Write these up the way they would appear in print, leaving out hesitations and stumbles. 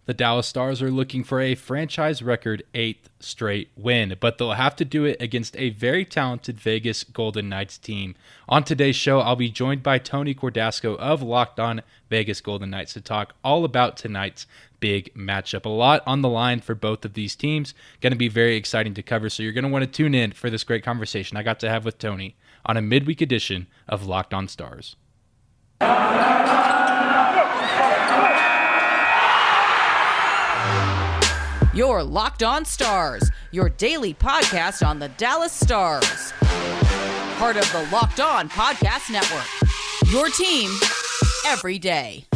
The Dallas Stars are looking for a franchise record 8th straight win, but they'll have to do it against a very talented Vegas Golden Knights team. On today's show, I'll be joined by Tony Cordasco of Locked On Vegas Golden Knights to talk all about tonight's big matchup. A lot on the line for both of these teams. Going to be very exciting to cover, so you're going to want to tune in for this great conversation I got to have with Tony on a midweek edition of Locked On Stars. Your Locked On Stars, your daily podcast on the Dallas Stars. Part of the Locked On Podcast Network. Your team every day.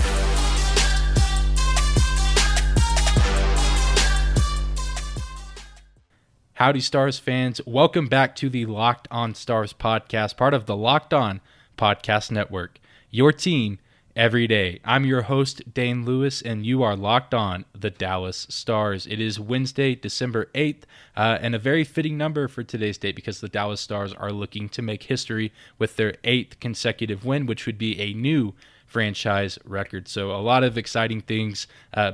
Howdy, Stars fans. Welcome back to the Locked On Stars podcast, part of the Locked On Podcast Network. Your team every day. I'm your host, Dane Lewis, and you are locked on the Dallas Stars. It is Wednesday, December 8th, and a very fitting number for today's date because the Dallas Stars are looking to make history with their 8th consecutive win, which would be a new franchise record. So a lot of exciting things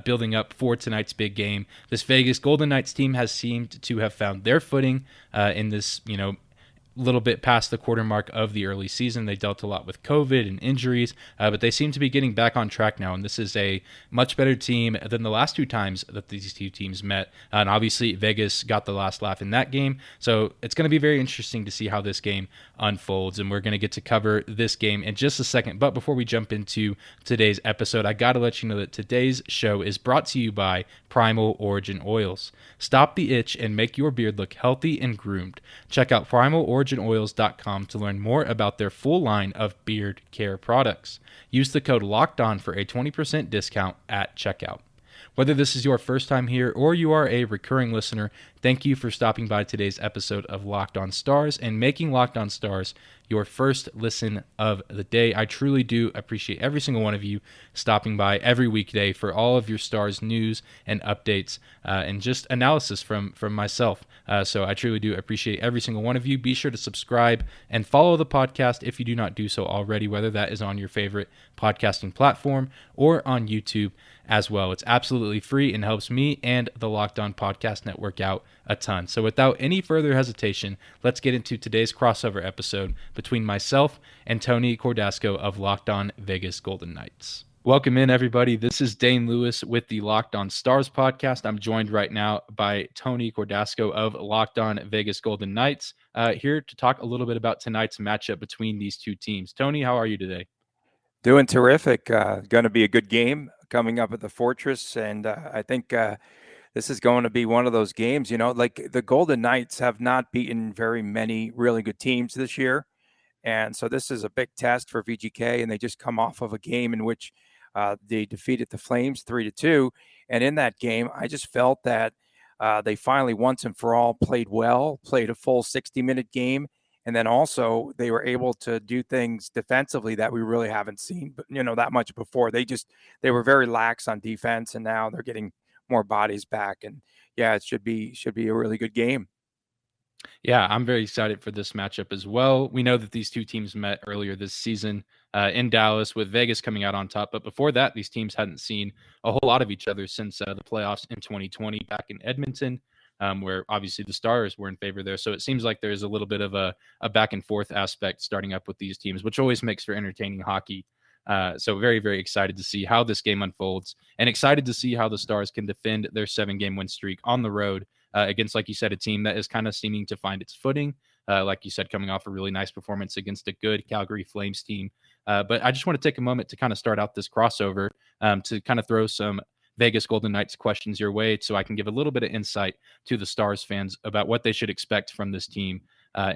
building up for tonight's big game. This Vegas Golden Knights team has seemed to have found their footing in this, little bit past the quarter mark of the early season. They dealt a lot with COVID and injuries, but they seem to be getting back on track now, and this is a much better team than the last two times that these two teams met. And obviously, Vegas got the last laugh in that game, so it's going to be very interesting to see how this game unfolds, and we're going to get to cover this game in just a second. But before we jump into today's episode, I got to let you know that today's show is brought to you by Primal Origin Oils. Stop the itch and make your beard look healthy and groomed. Check out primaloriginoils.com to learn more about their full line of beard care products. Use the code LOCKEDON for a 20% discount at checkout. Whether this is your first time here or you are a recurring listener, thank you for stopping by today's episode of Locked On Stars and making Locked On Stars your first listen of the day. I truly do appreciate every single one of you stopping by every weekday for all of your Stars news and updates and just analysis from myself. So I truly do appreciate every single one of you. Be sure to subscribe and follow the podcast if you do not do so already, whether that is on your favorite podcasting platform or on YouTube as well. It's absolutely free and helps me and the Locked On Podcast Network out a ton. So without any further hesitation, let's get into today's crossover episode between myself and Tony Cordasco of Locked On Vegas Golden Knights. Welcome in, everybody. This is Dane Lewis with the Locked On Stars podcast. I'm joined right now by Tony Cordasco of Locked On Vegas Golden Knights, here to talk a little bit about tonight's matchup between these two teams. Tony, how are you today? Doing terrific. Going to be a good game coming up at the Fortress, and I think this is going to be one of those games, like the Golden Knights have not beaten very many really good teams this year, and so this is a big test for VGK, and they just come off of a game in which they defeated the Flames 3-2, and in that game, I just felt that they finally once and for all played a full 60-minute game. And then also they were able to do things defensively that we really haven't seen, but that much before. They were very lax on defense, and now they're getting more bodies back. And yeah, it should be a really good game. Yeah, I'm very excited for this matchup as well. We know that these two teams met earlier this season in Dallas, with Vegas coming out on top. But before that, these teams hadn't seen a whole lot of each other since the playoffs in 2020 back in Edmonton. Where obviously the Stars were in favor there. So it seems like there's a little bit of a back and forth aspect starting up with these teams, which always makes for entertaining hockey. So very, very excited to see how this game unfolds, and excited to see how the Stars can defend their 7-game win streak on the road against, like you said, a team that is kind of seeming to find its footing. Like you said, coming off a really nice performance against a good Calgary Flames team. But I just want to take a moment to kind of start out this crossover to kind of throw some Vegas Golden Knights questions your way so I can give a little bit of insight to the Stars fans about what they should expect from this team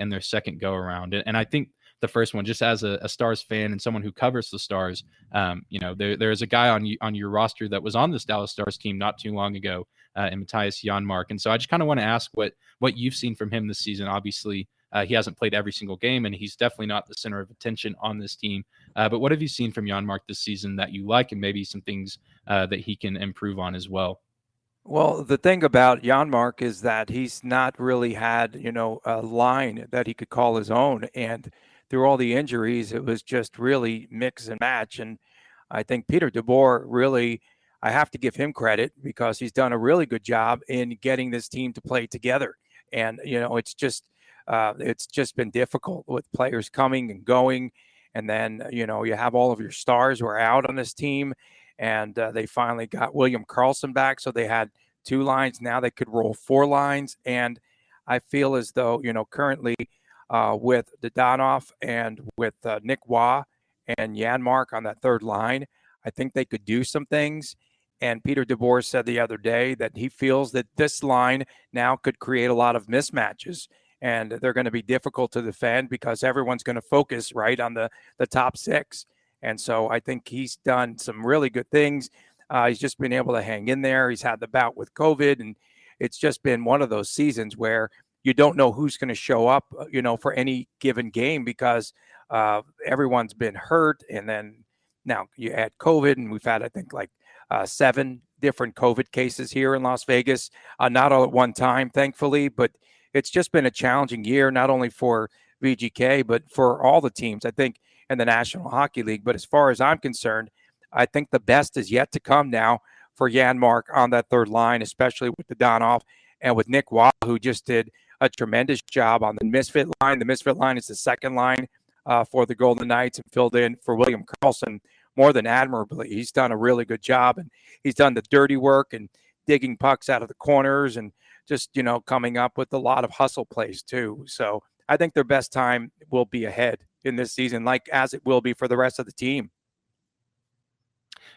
in their second go around. And I think the first one, just as a Stars fan and someone who covers the Stars, there is a guy on your roster that was on this Dallas Stars team not too long ago, in Mattias Janmark. And so I just kind of want to ask what you've seen from him this season. Obviously, he hasn't played every single game, and he's definitely not the center of attention on this team. But what have you seen from Janmark this season that you like, and maybe some things that he can improve on as well? Well, the thing about Janmark is that he's not really had, a line that he could call his own. And through all the injuries, it was just really mix and match. And I think Peter DeBoer really, I have to give him credit because he's done a really good job in getting this team to play together. And, it's just been difficult with players coming and going. And then, you have all of your stars who are out on this team. And they finally got William Karlsson back. So they had 2 lines. Now they could roll 4 lines. And I feel as though, currently with Dadonov and with Nick Waugh and Janmark on that 3rd line, I think they could do some things. And Peter DeBoer said the other day that he feels that this line now could create a lot of mismatches. And they're going to be difficult to defend because everyone's going to focus right on the top 6. And so I think he's done some really good things. He's just been able to hang in there. He's had the bout with COVID, and it's just been one of those seasons where you don't know who's going to show up, for any given game because everyone's been hurt. And then now you add COVID, and we've had, I think, like 7 different COVID cases here in Las Vegas, not all at one time, thankfully, but it's just been a challenging year, not only for VGK, but for all the teams, I think, in the National Hockey League. But as far as I'm concerned, I think the best is yet to come now for Janmark on that 3rd line, especially with Dadonov and with Nick Waugh, who just did a tremendous job on the misfit line. The misfit line is the 2nd line for the Golden Knights and filled in for William Karlsson more than admirably. He's done a really good job, and he's done the dirty work and digging pucks out of the corners and just, coming up with a lot of hustle plays too. So I think their best time will be ahead in this season, like as it will be for the rest of the team.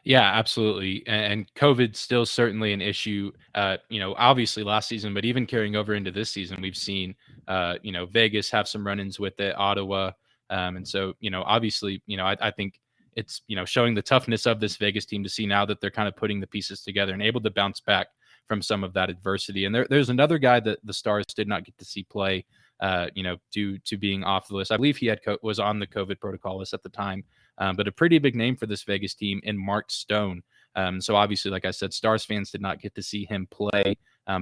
Yeah, absolutely. And COVID's still certainly an issue, obviously last season, but even carrying over into this season, we've seen, Vegas have some run-ins with it, Ottawa. And so, obviously, I think it's, showing the toughness of this Vegas team to see now that they're kind of putting the pieces together and able to bounce back from some of that adversity. And there's another guy that the Stars did not get to see play, due to being off the list. I believe he was on the COVID protocol list at the time, but a pretty big name for this Vegas team in Mark Stone. So obviously, like I said, Stars fans did not get to see him play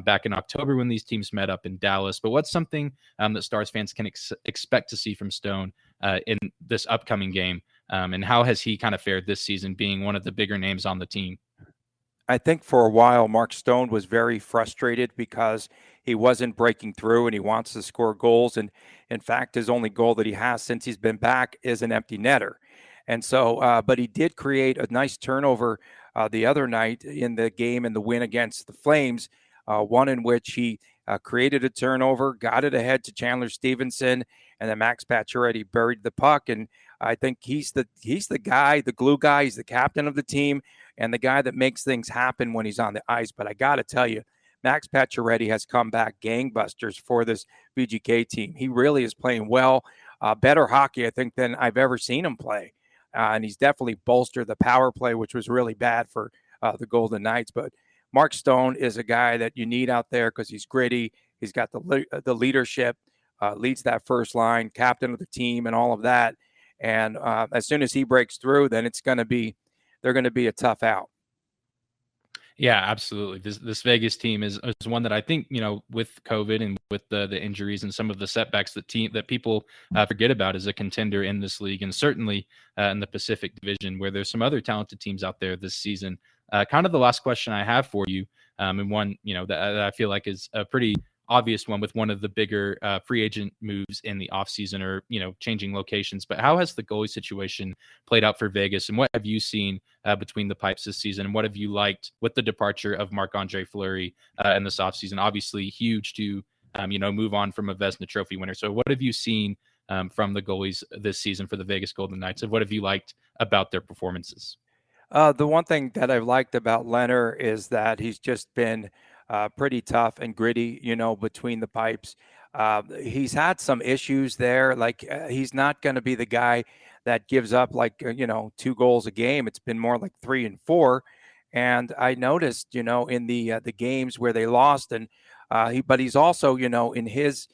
back in October when these teams met up in Dallas. But what's something that Stars fans can expect to see from Stone in this upcoming game? And how has he kind of fared this season, being one of the bigger names on the team? I think for a while, Mark Stone was very frustrated because he wasn't breaking through and he wants to score goals. And in fact, his only goal that he has since he's been back is an empty netter. And so, but he did create a nice turnover the other night in the game in the win against the Flames, one in which he created a turnover, got it ahead to Chandler Stevenson, and then Max Pacioretty buried the puck. And I think he's the guy, the glue guy. He's the captain of the team and the guy that makes things happen when he's on the ice. But I got to tell you, Max Pacioretty has come back gangbusters for this VGK team. He really is playing well, better hockey, I think, than I've ever seen him play. And he's definitely bolstered the power play, which was really bad for the Golden Knights. But Mark Stone is a guy that you need out there because he's gritty. He's got the leadership, leads that first line, captain of the team, and all of that. And as soon as he breaks through, then they're going to be a tough out. Yeah, absolutely. This Vegas team is one that I think, with COVID and with the injuries and some of the setbacks that people forget about is a contender in this league, and certainly in the Pacific Division, where there's some other talented teams out there this season. Kind of the last question I have for you, and one that I feel like is a pretty obvious one with one of the bigger free agent moves in the offseason, or changing locations. But how has the goalie situation played out for Vegas, and what have you seen between the pipes this season, and what have you liked with the departure of Marc-Andre Fleury in this offseason? Obviously huge to move on from a Vezina Trophy winner. So what have you seen from the goalies this season for the Vegas Golden Knights, and what have you liked about their performances? The one thing that I've liked about Leonard is that he's just been pretty tough and gritty, between the pipes. He's had some issues there. Like he's not going to be the guy that gives up 2 goals a game. It's been more like 3 and 4. And I noticed, in the games where they lost, and but he's also, in his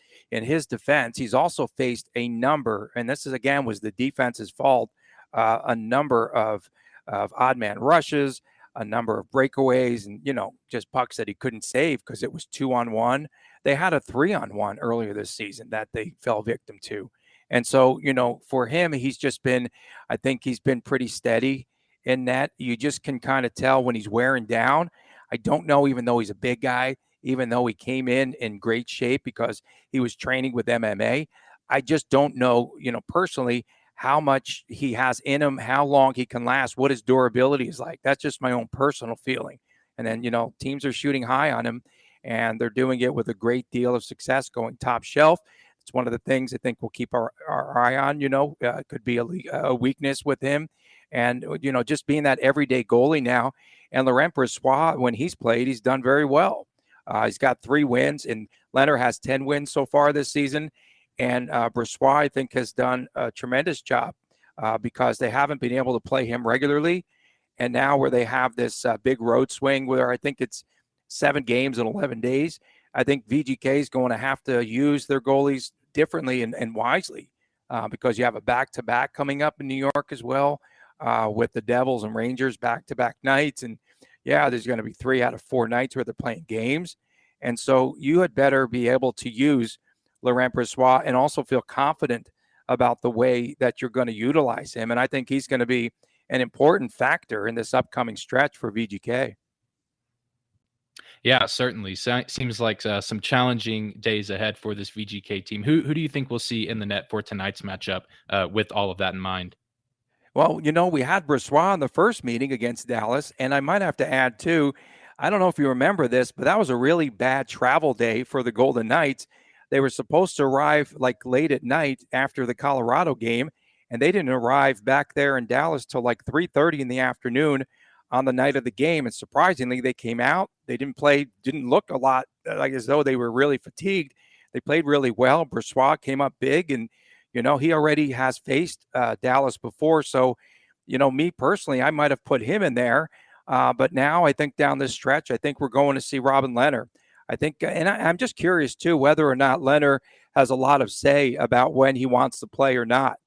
defense, he's also faced a number, and this is again was the defense's fault, a number of odd man rushes, a number of breakaways, and just pucks that he couldn't save because it was 2-on-1. They had a 3-on-1 earlier this season that they fell victim to. And so, for him, I think he's been pretty steady in net. You just can kind of tell when he's wearing down. I don't know, even though he's a big guy, even though he came in great shape because he was training with MMA. I just don't know, personally, how much he has in him, how long he can last, what his durability is like. That's just my own personal feeling. And then, teams are shooting high on him, and they're doing it with a great deal of success, going top shelf. It's one of the things I think we'll keep our eye on. Could be a weakness with him. And, just being that everyday goalie now. And Laurent Brossoit, when he's played, he's done very well. He's got 3 wins, and Leonard has 10 wins so far this season. And Brossoit, I think, has done a tremendous job because they haven't been able to play him regularly. And now where they have this big road swing where I think it's 7 games in 11 days, I think VGK is going to have to use their goalies differently and wisely because you have a back-to-back coming up in New York as well with the Devils and Rangers back-to-back nights. And, yeah, there's going to be 3 out of 4 nights where they're playing games. And so you had better be able to use Laurent Brossoit and also feel confident about the way that you're going to utilize him. And I think he's going to be an important factor in this upcoming stretch for VGK. Yeah, certainly. Seems like some challenging days ahead for this VGK team. Who do you think we'll see in the net for tonight's matchup with all of that in mind? Well, we had Brossoit in the first meeting against Dallas, and I might have to add, too, I don't know if you remember this, but that was a really bad travel day for the Golden Knights. They were supposed to arrive like late at night after the Colorado game, and they didn't arrive back there in Dallas till like 3:30 in the afternoon on the night of the game. And surprisingly, they came out. They didn't look a lot like as though they were really fatigued. They played really well. Brossoit came up big, and, he already has faced Dallas before. So, me personally, I might have put him in there. But now I think down this stretch, I think we're going to see Robin Lehner. I think, and I'm just curious, too, whether or not Lehner has a lot of say about when he wants to play or not,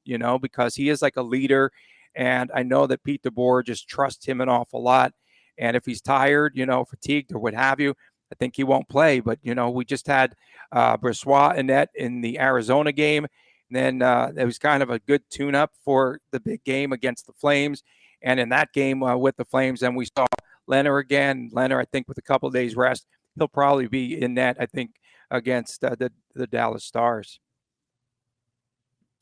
because he is like a leader. And I know that Pete DeBoer just trusts him an awful lot. And if he's tired, fatigued or what have you, I think he won't play. But, we just had Brossoit and net in the Arizona game. And then it was kind of a good tune-up for the big game against the Flames. And in that game with the Flames, then we saw Lehner again. Lehner, I think, with a couple of days rest, he'll probably be in net, I think, against the Dallas Stars.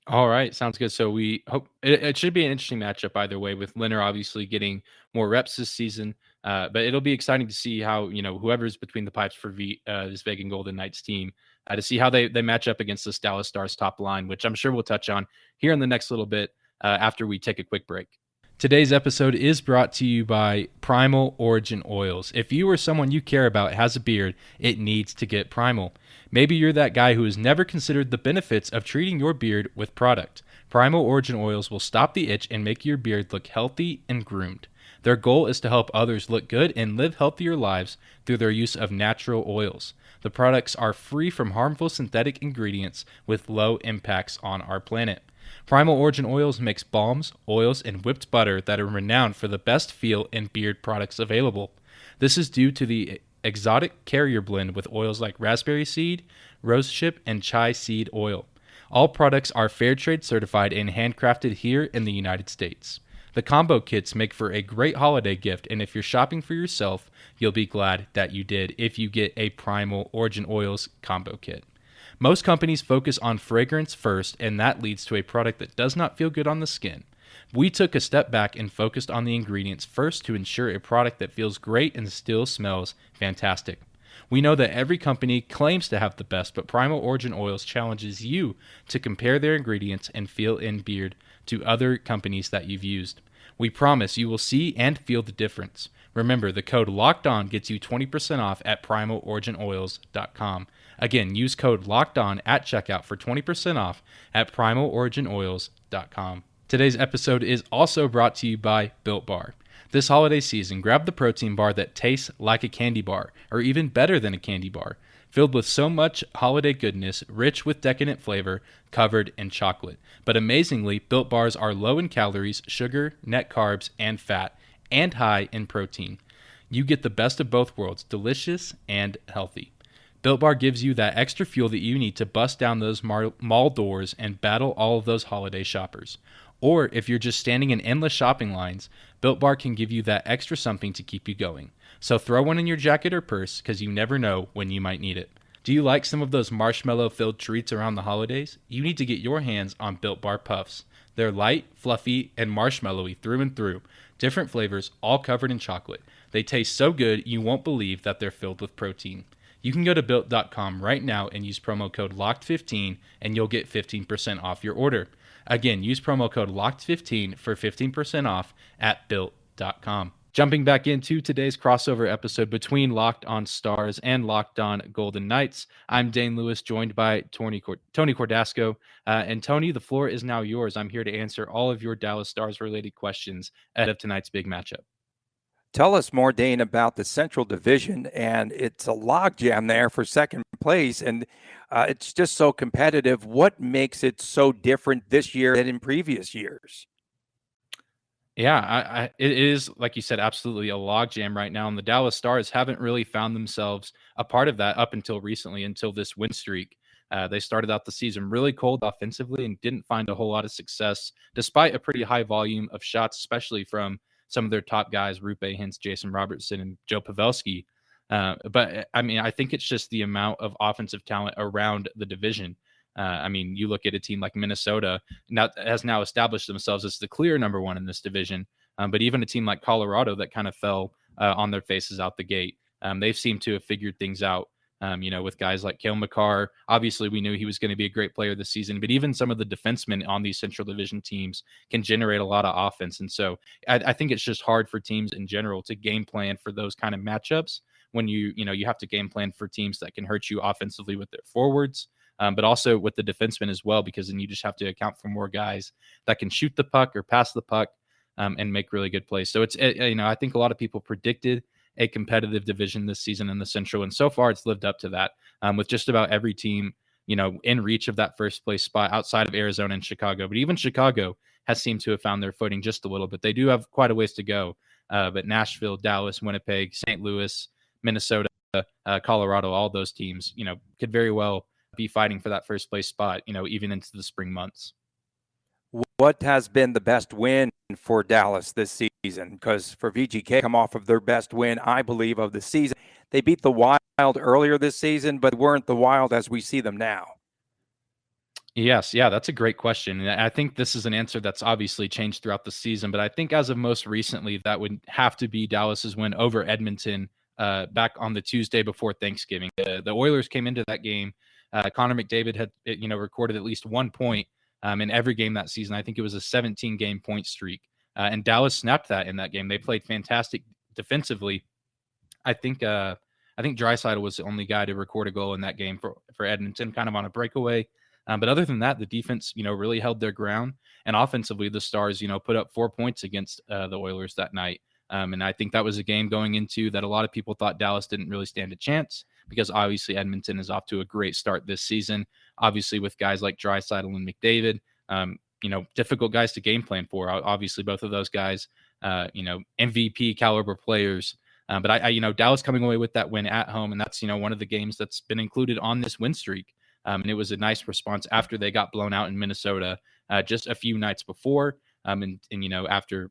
All right, sounds good. So we hope it should be an interesting matchup either way, with Lehner obviously getting more reps this season. But it'll be exciting to see how, whoever's between the pipes for this Vegas Golden Knights team, to see how they match up against this Dallas Stars top line, which I'm sure we'll touch on here in the next little bit after we take a quick break. Today's episode is brought to you by Primal Origin Oils. If you or someone you care about has a beard, it needs to get Primal. Maybe you're that guy who has never considered the benefits of treating your beard with product. Primal Origin Oils will stop the itch and make your beard look healthy and groomed. Their goal is to help others look good and live healthier lives through their use of natural oils. The products are free from harmful synthetic ingredients with low impacts on our planet. Primal Origin Oils makes balms, oils, and whipped butter that are renowned for the best feel and beard products available. This is due to the exotic carrier blend with oils like raspberry seed, rosehip, and chai seed oil. All products are fair trade certified and handcrafted here in the United States. The combo kits make for a great holiday gift, and if you're shopping for yourself, you'll be glad that you did if you get a Primal Origin Oils combo kit. Most companies focus on fragrance first, and that leads to a product that does not feel good on the skin. We took a step back and focused on the ingredients first to ensure a product that feels great and still smells fantastic. We know that every company claims to have the best, but Primal Origin Oils challenges you to compare their ingredients and feel in beard to other companies that you've used. We promise you will see and feel the difference. Remember, the code LOCKEDON gets you 20% off at primaloriginoils.com. Again, use code LOCKEDON at checkout for 20% off at primaloriginoils.com. Today's episode is also brought to you by Built Bar. This holiday season, grab the protein bar that tastes like a candy bar, or even better than a candy bar. Filled with so much holiday goodness, rich with decadent flavor, covered in chocolate. But amazingly, Built Bars are low in calories, sugar, net carbs, and fat, and high in protein. You get the best of both worlds, delicious and healthy. Built Bar gives you that extra fuel that you need to bust down those mall doors and battle all of those holiday shoppers. Or if you're just standing in endless shopping lines, Built Bar can give you that extra something to keep you going. So throw one in your jacket or purse, because you never know when you might need it. Do you like some of those marshmallow-filled treats around the holidays? You need to get your hands on Built Bar Puffs. They're light, fluffy, and marshmallowy through and through. Different flavors, all covered in chocolate. They taste so good, you won't believe that they're filled with protein. You can go to Built.com right now and use promo code LOCKED15, and you'll get 15% off your order. Again, use promo code LOCKED15 for 15% off at Built.com. Jumping back into today's crossover episode between Locked On Stars and Locked On Golden Knights, I'm Dane Lewis, joined by Tony Cordasco. And Tony, the floor is now yours. I'm here to answer all of your Dallas Stars-related questions ahead of tonight's big matchup. Tell us more, Dane, about the Central Division, and it's a logjam there for second place, and it's just so competitive. What makes it so different this year than in previous years? Yeah, it is, like you said, absolutely a logjam right now, and the Dallas Stars haven't really found themselves a part of that up until recently, until this win streak. They started out the season really cold offensively and didn't find a whole lot of success, despite a pretty high volume of shots, especially from some of their top guys, Rupe Hintz, Jason Robertson, and Joe Pavelski. But I mean, I think it's just the amount of offensive talent around the division. I mean, you look at a team like Minnesota, has now established themselves as the clear number one in this division. But even a team like Colorado that kind of fell on their faces out the gate, they've seemed to have figured things out. With guys like Cale Makar, obviously we knew he was going to be a great player this season, but even some of the defensemen on these Central Division teams can generate a lot of offense. And so I think it's just hard for teams in general to game plan for those kind of matchups when you have to game plan for teams that can hurt you offensively with their forwards, but also with the defensemen as well, because then you just have to account for more guys that can shoot the puck or pass the puck and make really good plays. So it's, I think a lot of people predicted a competitive division this season in the Central, and so far it's lived up to that, with just about every team, in reach of that first place spot outside of Arizona and Chicago. But even Chicago has seemed to have found their footing just a little bit. They do have quite a ways to go, but Nashville, Dallas, Winnipeg, St. Louis, Minnesota, Colorado, all those teams, could very well be fighting for that first place spot, even into the spring months. What has been the best win for Dallas this season? Because for VGK, come off of their best win, I believe, of the season. They beat the Wild earlier this season, but weren't the Wild as we see them now. Yes, yeah, that's a great question. And I think this is an answer that's obviously changed throughout the season, but I think as of most recently, that would have to be Dallas's win over Edmonton back on the Tuesday before Thanksgiving. The Oilers came into that game. Connor McDavid had, recorded at least 1 point in every game that season. I think it was a 17-game point streak. And Dallas snapped that in that game. They played fantastic defensively. I think Draisaitl was the only guy to record a goal in that game for Edmonton, kind of on a breakaway. But other than that, the defense, really held their ground. And offensively, the Stars, put up 4 points against the Oilers that night. And I think that was a game going into that a lot of people thought Dallas didn't really stand a chance, because obviously Edmonton is off to a great start this season. Obviously with guys like Draisaitl and McDavid, difficult guys to game plan for. Obviously both of those guys, MVP caliber players. But I Dallas coming away with that win at home, and that's, one of the games that's been included on this win streak. And it was a nice response after they got blown out in Minnesota just a few nights before. And after,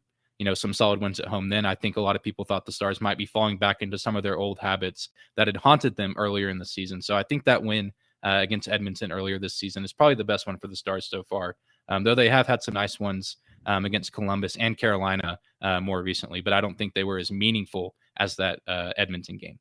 some solid wins at home, then I think a lot of people thought the Stars might be falling back into some of their old habits that had haunted them earlier in the season. So I think that win against Edmonton earlier this season is probably the best one for the Stars so far, though they have had some nice ones against Columbus and Carolina more recently, but I don't think they were as meaningful as that Edmonton game.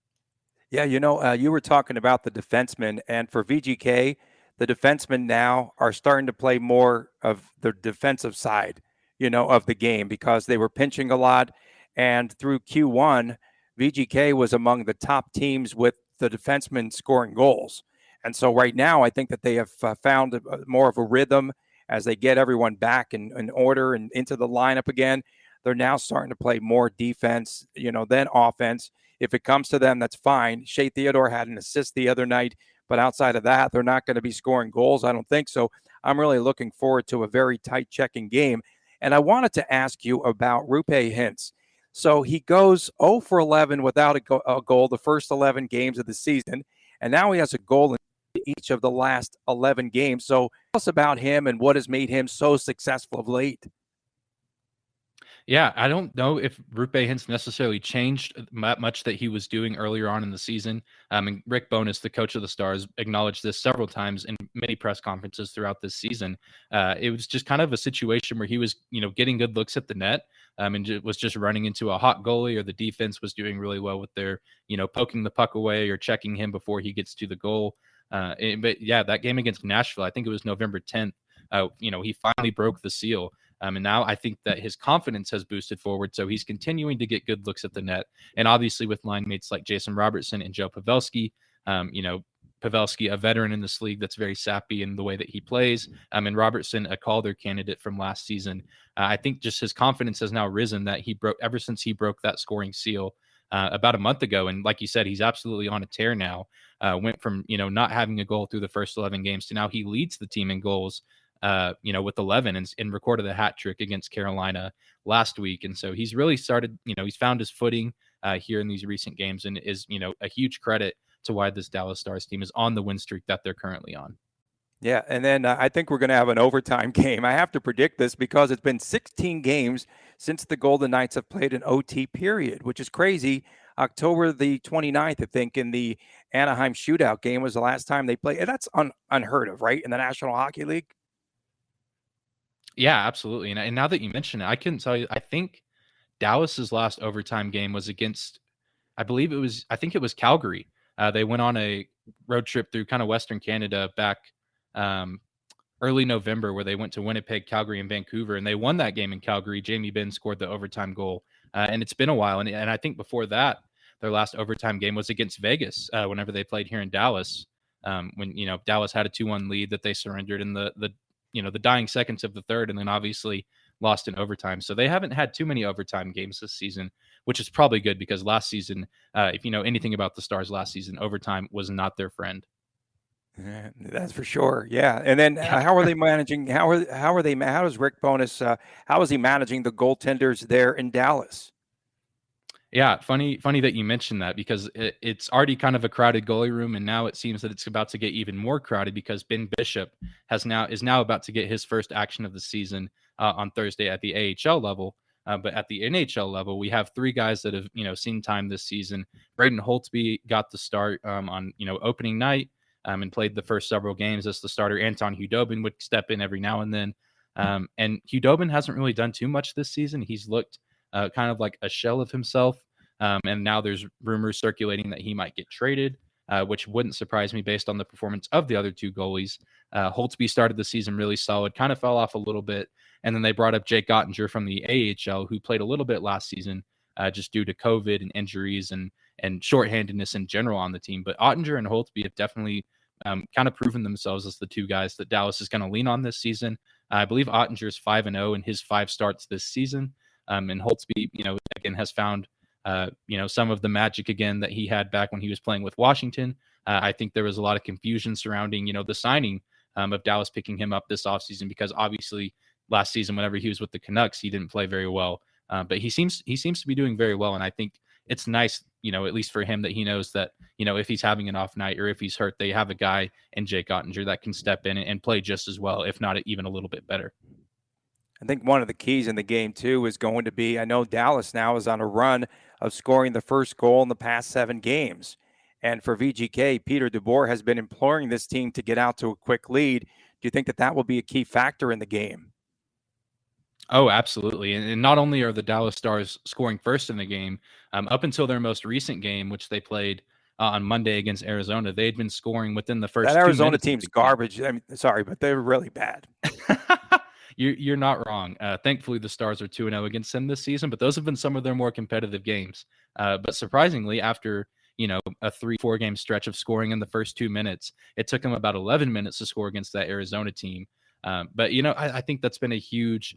Yeah, you were talking about the defensemen, and for VGK, the defensemen now are starting to play more of the defensive side, of the game, because they were pinching a lot. And through Q1, VGK was among the top teams with the defensemen scoring goals. And so right now, I think that they have found more of a rhythm as they get everyone back in order and into the lineup again. They're now starting to play more defense, than offense. If it comes to them, that's fine. Shea Theodore had an assist the other night, but outside of that, they're not going to be scoring goals. I don't think so. I'm really looking forward to a very tight checking game. And I wanted to ask you about Rupe Hintz. So he goes 0 for 11 without a goal the first 11 games of the season, and now he has a goal in each of the last 11 games. So tell us about him and what has made him so successful of late. Yeah, I don't know if Rupe Hintz necessarily changed much that he was doing earlier on in the season. And Rick Bowness, the coach of the Stars, acknowledged this several times in many press conferences throughout this season. It was just kind of a situation where he was, getting good looks at the net, and was just running into a hot goalie, or the defense was doing really well with their, poking the puck away or checking him before he gets to the goal. But yeah, that game against Nashville, I think it was November 10th. He finally broke the seal. And now I think that his confidence has boosted forward. So he's continuing to get good looks at the net. And obviously with line mates like Jason Robertson and Joe Pavelski, Pavelski, a veteran in this league that's very sappy in the way that he plays, and Robertson, a Calder candidate from last season. I think just his confidence has now risen that he broke ever since he broke that scoring seal about a month ago. And like you said, he's absolutely on a tear now. Went from, not having a goal through the first 11 games to now he leads the team in goals, with 11 and recorded a hat trick against Carolina last week. And so he's really started, he's found his footing here in these recent games, and is, a huge credit to why this Dallas Stars team is on the win streak that they're currently on. Yeah, and then I think we're going to have an overtime game. I have to predict this because it's been 16 games since the Golden Knights have played an OT period, which is crazy. October the 29th, I think, in the Anaheim shootout game was the last time they played. And that's unheard of, right, in the National Hockey League? Yeah, absolutely. And now that you mention it, I couldn't tell you. I think Dallas's last overtime game was against, I think it was Calgary. They went on a road trip through kind of Western Canada back early November, where they went to Winnipeg, Calgary, and Vancouver, and they won that game in Calgary. Jamie Benn scored the overtime goal, and it's been a while. And I think before that, their last overtime game was against Vegas, whenever they played here in Dallas, when Dallas had a 2-1 lead that they surrendered in the dying seconds of the third, and then obviously lost in overtime. So they haven't had too many overtime games this season, which is probably good, because last season, if you know anything about the Stars last season, overtime was not their friend. Yeah, that's for sure. Yeah. And then how are they managing? How does Rick Bowness, how is he managing the goaltenders there in Dallas? Yeah, funny that you mentioned that, because it's already kind of a crowded goalie room, and now it seems that it's about to get even more crowded, because Ben Bishop is now about to get his first action of the season on Thursday at the AHL level. But at the NHL level, we have three guys that have seen time this season. Braden Holtby got the start on opening night, and played the first several games as the starter. Anton Hudobin would step in every now and then, and Hudobin hasn't really done too much this season. He's looked kind of like a shell of himself. And now there's rumors circulating that he might get traded, which wouldn't surprise me based on the performance of the other two goalies. Holtby started the season really solid, kind of fell off a little bit. And then they brought up Jake Ottinger from the AHL, who played a little bit last season, just due to COVID and injuries and shorthandedness in general on the team. But Ottinger and Holtby have definitely kind of proven themselves as the two guys that Dallas is going to lean on this season. I believe Ottinger is 5-0 in his 5 starts this season. And Holtby, again, has found some of the magic again that he had back when he was playing with Washington. I think there was a lot of confusion surrounding, the signing of Dallas picking him up this offseason, because obviously last season, whenever he was with the Canucks, he didn't play very well. But he seems to be doing very well. And I think it's nice, at least for him, that he knows that, if he's having an off night or if he's hurt, they have a guy in Jake Ottinger that can step in and play just as well, if not even a little bit better. I think one of the keys in the game, too, is going to be, I know Dallas now is on a run of scoring the first goal in the past 7 games. And for VGK, Peter DeBoer has been imploring this team to get out to a quick lead. Do you think that will be a key factor in the game? Oh, absolutely. And not only are the Dallas Stars scoring first in the game, up until their most recent game, which they played on Monday against Arizona, they'd been scoring within the first 2 minutes. That Arizona team's garbage. I mean, sorry, but they're really bad. You're not wrong. Thankfully, the Stars are 2-0 against them this season, but those have been some of their more competitive games. But surprisingly, after a 3-4 game stretch of scoring in the first 2 minutes, it took them about 11 minutes to score against that Arizona team. But I think that's been a huge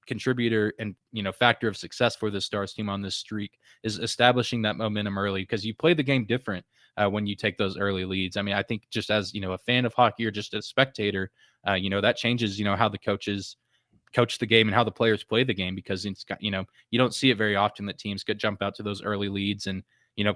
contributor and factor of success for the Stars team on this streak, is establishing that momentum early, because you play the game different when you take those early leads. I mean, I think just as a fan of hockey or just a spectator, that changes how the coaches coach the game and how the players play the game, because it's got you don't see it very often that teams could jump out to those early leads and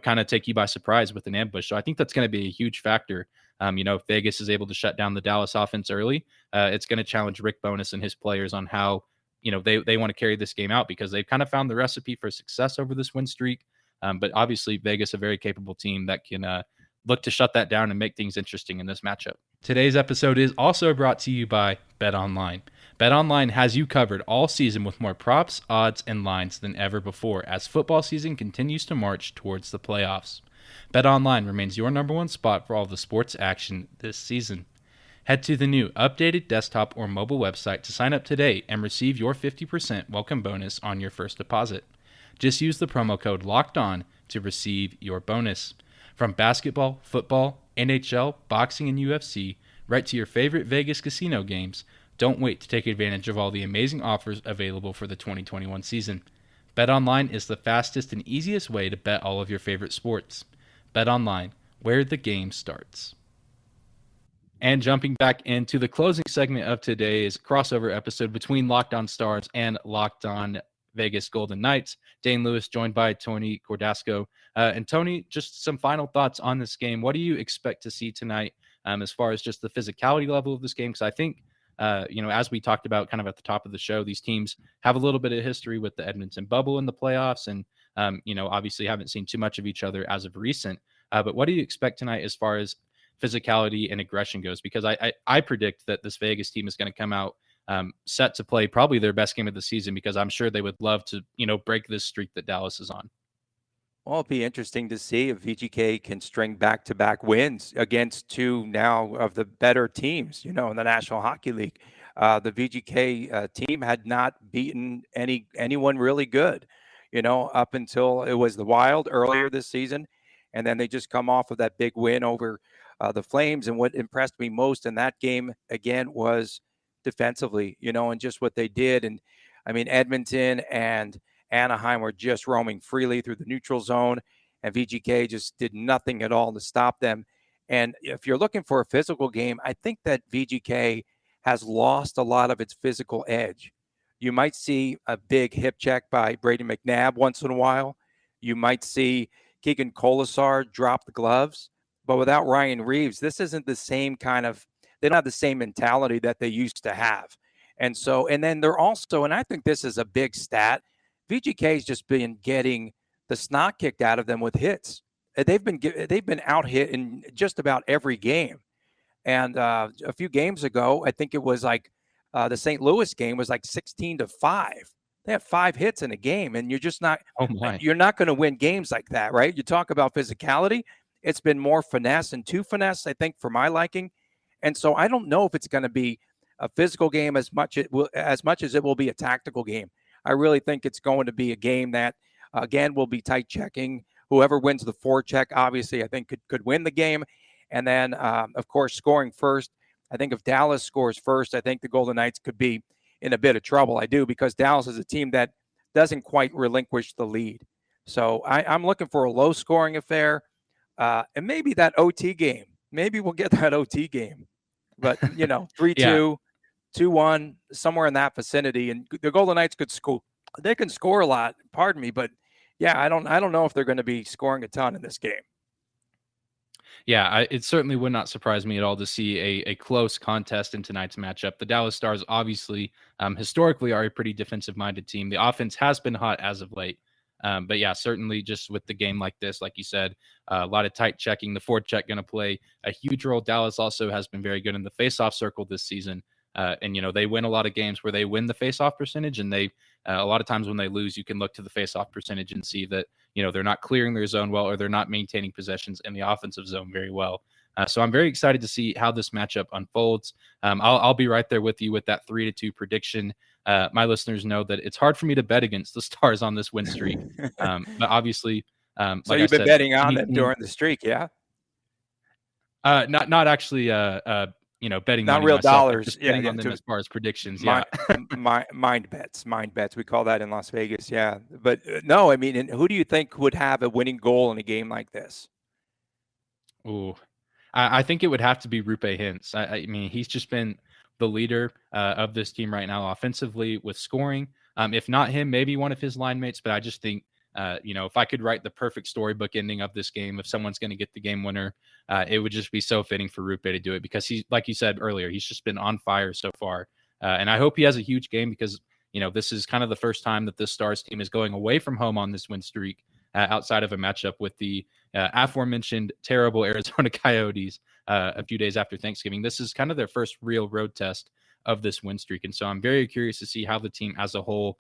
kind of take you by surprise with an ambush. So I think that's going to be a huge factor. If Vegas is able to shut down the Dallas offense early, it's going to challenge Rick Bowness and his players on how they want to carry this game out because they've kind of found the recipe for success over this win streak. But obviously, Vegas, a very capable team that can look to shut that down and make things interesting in this matchup. Today's episode is also brought to you by BetOnline. BetOnline has you covered all season with more props, odds, and lines than ever before as football season continues to march towards the playoffs. BetOnline remains your number one spot for all the sports action this season. Head to the new updated desktop or mobile website to sign up today and receive your 50% welcome bonus on your first deposit. Just use the promo code LOCKEDON to receive your bonus. From basketball, football, NHL, boxing, and UFC, right to your favorite Vegas casino games, don't wait to take advantage of all the amazing offers available for the 2021 season. BetOnline is the fastest and easiest way to bet all of your favorite sports. BetOnline, where the game starts. And jumping back into the closing segment of today's crossover episode between Locked On Stars and Locked On Vegas Golden Knights, Dane Lewis joined by Tony Cordasco. And Tony, just some final thoughts on this game. What do you expect to see tonight as far as just the physicality level of this game? Because I think, as we talked about kind of at the top of the show, these teams have a little bit of history with the Edmonton bubble in the playoffs and, obviously haven't seen too much of each other as of recent. But what do you expect tonight as far as physicality and aggression goes? Because I predict that this Vegas team is going to come out set to play probably their best game of the season because I'm sure they would love to, break this streak that Dallas is on. Well, it'll be interesting to see if VGK can string back-to-back wins against two now of the better teams, in the National Hockey League. The VGK team had not beaten anyone really good, up until it was the Wild earlier this season. And then they just come off of that big win over the Flames. And what impressed me most in that game, again, was defensively, and just what they did. And I mean, Edmonton and Anaheim were just roaming freely through the neutral zone, and VGK just did nothing at all to stop them. And if you're looking for a physical game, I think that VGK has lost a lot of its physical edge. You might see a big hip check by Brady McNabb once in a while. You might see Keegan Colasar drop the gloves. But without Ryan Reeves, this isn't the same they don't have the same mentality that they used to have. And then they're also, and I think this is a big stat, VGK has just been getting the snot kicked out of them with hits. They've been out hit in just about every game. And a few games ago, I think it was like the St. Louis game was like 16-5. They had 5 hits in a game, and you're just not. You're not going to win games like that, right? You talk about physicality. It's been more finesse and too finesse, I think, for my liking. And so I don't know if it's going to be a physical game as much as it will be a tactical game. I really think it's going to be a game that, again, will be tight checking. Whoever wins the forecheck, obviously, I think could win the game. And then, of course, scoring first. I think if Dallas scores first, I think the Golden Knights could be in a bit of trouble. I do, because Dallas is a team that doesn't quite relinquish the lead. So I'm looking for a low-scoring affair, and maybe that OT game. Maybe we'll get that OT game. But, 3-2. Yeah. 2-1, somewhere in that vicinity, and the Golden Knights could score. They can score a lot, pardon me, but yeah, I don't know if they're going to be scoring a ton in this game. Yeah, it certainly would not surprise me at all to see a close contest in tonight's matchup. The Dallas Stars obviously historically are a pretty defensive-minded team. The offense has been hot as of late. But yeah, certainly just with the game like this, like you said, a lot of tight checking. The forecheck going to play a huge role. Dallas also has been very good in the faceoff circle this season. And they win a lot of games where they win the faceoff percentage, and they a lot of times when they lose, you can look to the faceoff percentage and see that they're not clearing their zone well, or they're not maintaining possessions in the offensive zone very well. So I'm very excited to see how this matchup unfolds. I'll be right there with you with that 3-2 prediction. My listeners know that it's hard for me to bet against the Stars on this win streak, but obviously, so like you've been betting on them during the streak, yeah? Not actually. Betting not money real myself, dollars. Just betting on them as far as predictions. Mind bets. We call that in Las Vegas. Yeah. But no, I mean, and who do you think would have a winning goal in a game like this? Ooh, I think it would have to be Rupe Hintz. I mean, he's just been the leader of this team right now offensively with scoring. If not him, maybe one of his line mates. But I just think, if I could write the perfect storybook ending of this game, if someone's going to get the game winner, it would just be so fitting for Rupe to do it, because he's, like you said earlier, he's just been on fire so far. And I hope he has a huge game, because, this is kind of the first time that this Stars team is going away from home on this win streak outside of a matchup with the aforementioned terrible Arizona Coyotes a few days after Thanksgiving. This is kind of their first real road test of this win streak. And so I'm very curious to see how the team as a whole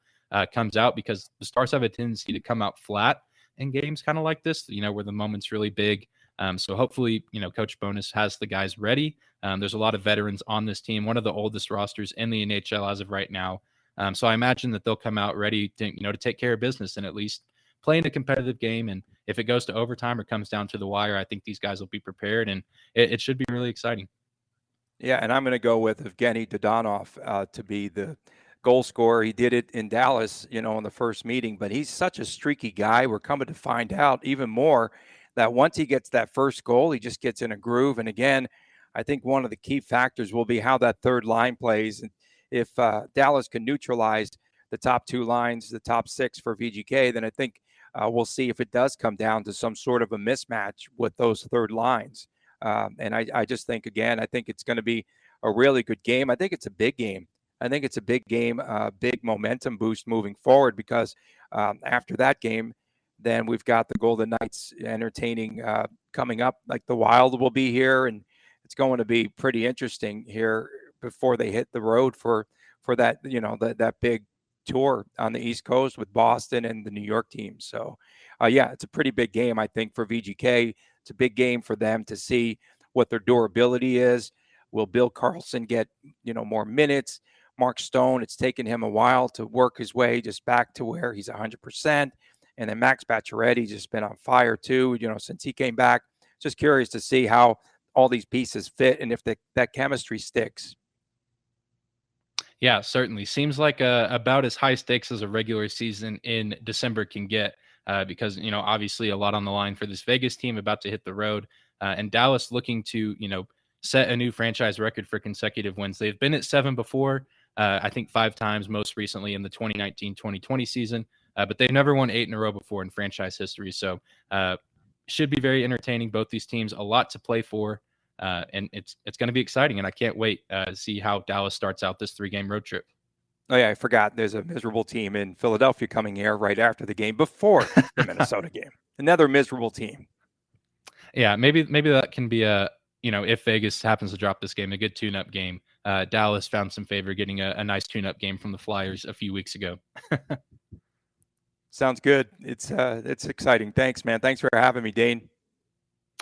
comes out, because the Stars have a tendency to come out flat in games kind of like this, where the moment's really big. So hopefully, Coach Bowness has the guys ready. There's a lot of veterans on this team, one of the oldest rosters in the NHL as of right now. So I imagine that they'll come out ready to take care of business and at least play in a competitive game. And if it goes to overtime or comes down to the wire, I think these guys will be prepared, and it should be really exciting. Yeah, and I'm going to go with Evgeny Dodonov to be the goal scorer. He did it in Dallas, in the first meeting, but he's such a streaky guy. We're coming to find out even more that once he gets that first goal, he just gets in a groove. And again, I think one of the key factors will be how that third line plays. And if Dallas can neutralize the top two lines, the top six for VGK, then I think we'll see if it does come down to some sort of a mismatch with those third lines. And I just think, again, I think it's going to be a really good game. I think it's a big game. I think it's a big game, big momentum boost moving forward, because after that game, then we've got the Golden Knights entertaining coming up. Like the Wild will be here, and it's going to be pretty interesting here before they hit the road for that, that big tour on the East Coast with Boston and the New York team. So, yeah, it's a pretty big game, I think, for VGK. It's a big game for them to see what their durability is. Will Bill Carlson get, more minutes? Mark Stone, it's taken him a while to work his way just back to where he's 100%. And then Max Pacioretty just been on fire too, since he came back. Just curious to see how all these pieces fit and if that chemistry sticks. Yeah, certainly. Seems like about as high stakes as a regular season in December can get, because, obviously a lot on the line for this Vegas team about to hit the road, and Dallas looking to, set a new franchise record for consecutive wins. They've been at 7 before, I think 5 times, most recently in the 2019-2020 season, but they've never won 8 in a row before in franchise history. So should be very entertaining. Both these teams, a lot to play for. And it's going to be exciting, and I can't wait to see how Dallas starts out this 3-game road trip. Oh, yeah, I forgot. There's a miserable team in Philadelphia coming here right after the game before the Minnesota game. Another miserable team. Yeah, maybe that can be if Vegas happens to drop this game, a good tune-up game. Dallas found some favor getting a nice tune-up game from the Flyers a few weeks ago. Sounds good. It's exciting. Thanks, man. Thanks for having me, Dane.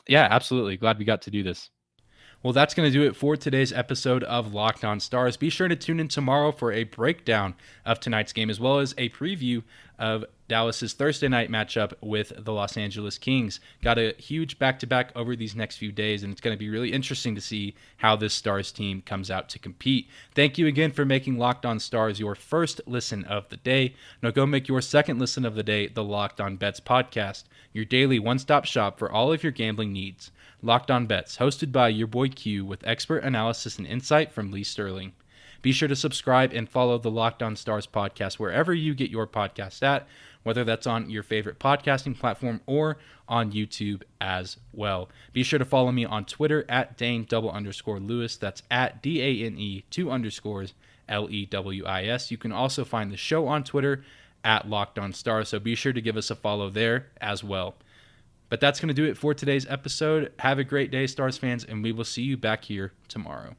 Yeah, absolutely. Glad we got to do this. Well, that's going to do it for today's episode of Locked On Stars. Be sure to tune in tomorrow for a breakdown of tonight's game, as well as a preview of Dallas's Thursday night matchup with the Los Angeles Kings. Got a huge back-to-back over these next few days, and it's going to be really interesting to see how this Stars team comes out to compete. Thank you again for making Locked On Stars your first listen of the day. Now go make your second listen of the day the Locked On Bets podcast, your daily one-stop shop for all of your gambling needs. Locked On Bets, hosted by your boy Q, with expert analysis and insight from Lee Sterling. Be sure to subscribe and follow the Locked On Stars podcast wherever you get your podcasts at, whether that's on your favorite podcasting platform or on YouTube as well. Be sure to follow me on Twitter at Dane_Lewis. That's at DANE 2_LEWIS. You can also find the show on Twitter at Locked On Stars, so be sure to give us a follow there as well. But that's going to do it for today's episode. Have a great day, Stars fans, and we will see you back here tomorrow.